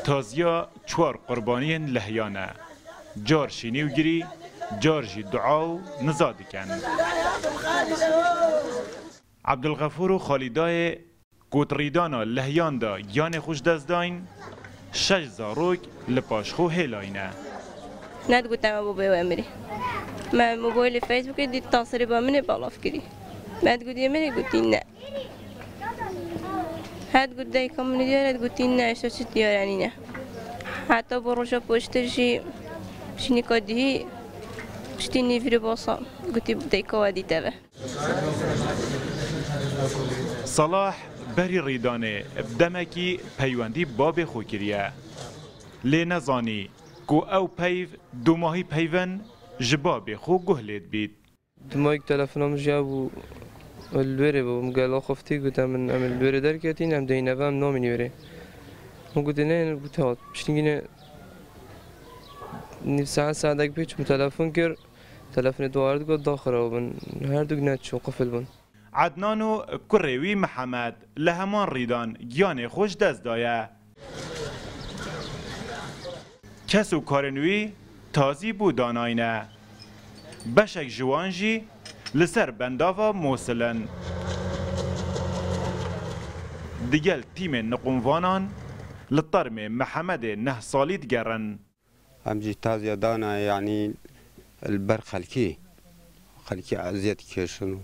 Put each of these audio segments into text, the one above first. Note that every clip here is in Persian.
تازیا چوار قربانی لحیانه جار شینی و گری جار جی دعا و نزا دکن. عبدالغفور و خالیدای گوتریدانا لحیان دا گیان خوش دست داین 6 زاروک لپاشخو هیلاینه. ند گوتم ابو بیو امری من موبایل فیسبوک دید تاثیر با منه بالاف کری بعد گوتی امری گوتی نه هد گوت دای کامونی دیارد گوتی نه اشتا چی دیارنی نه حتی با روشا پشتشی شینی کادی شتی نیفری باسا گوتی دای کادی تبه. صلاح بری ریدانه بدمکی پیوندی باب خو کریه لی نزانی کو او پیو دو ماهی پیون جباب خو گهلید بید. دماغ تلفنم جابو الوری بو مقاله خفتی گفتم من عمل الوری در کتین هم دینه و هم نامینی وری. مقدر نه گفته بشینگینه ساعت اگه پیچ تلفن کرد تلفن دوارد گفت داخل و من هر دو گناه شو قفل بن. عدنان و کروی محمد لهمان ریدان گیان خوش دست دایه. کس و کارنوی تازی بود آناینه. بشک جوانجی لسر بنداوا موصلن. دیگل تیم نقونوانان لطرم محمد نه سالید گرن. امجي تازي دانا يعني البر خلكي ازيت كيشنو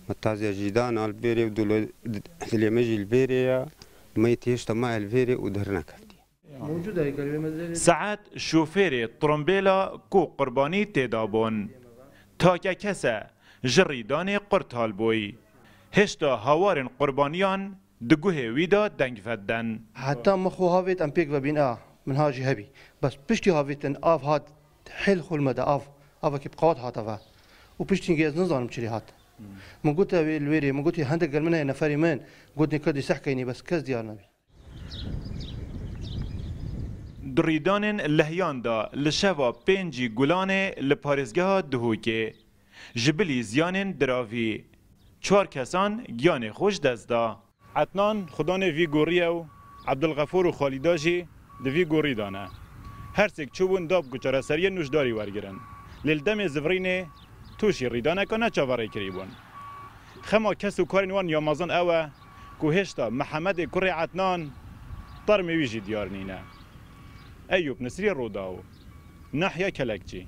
متازي جيدانا البيري ودول اللي مجي البيري ما يتيش ما البيري ودهرنا كفتي موجوده هي كلمه ساعات شوفير طرمبيلا كو قرباني تدابون تاكا كسا جريدان قرطال بوي هشتا هوارن قربانيان دقوه ويدا دنگ فدن حتى مخو هافيت ام بيك وبين من هاجي هبي بس بشتي هافيتن اف هاد حل خل مدى اف كيب قوت هاتفا وبشتي جيز نظام تشري هات من قلت الويري من قلت هندق قال منها نفري من قلت كدي سحكيني بس كز ديار نبي دريدان لهيان دا لشوا بينجي گولان لپارزگاه دهوكي جبلي زيان دراوي 4 کسان گیان خوش دست دا. عدنان خدان وی گوریه و عبدالغفور و خالیداجی دوی گوری دانه. هر سک چوبون داب گچاره سریه نوشداری ورگرن. لیلدم زورینه توشی ریدانه که نچاوره کریبون. خما کس و کارینوان یا مازن اوه که هشتا محمد کری عدنان طرمی ویجی دیار نینه. ایوب نصری روداو نحیا کلکچی.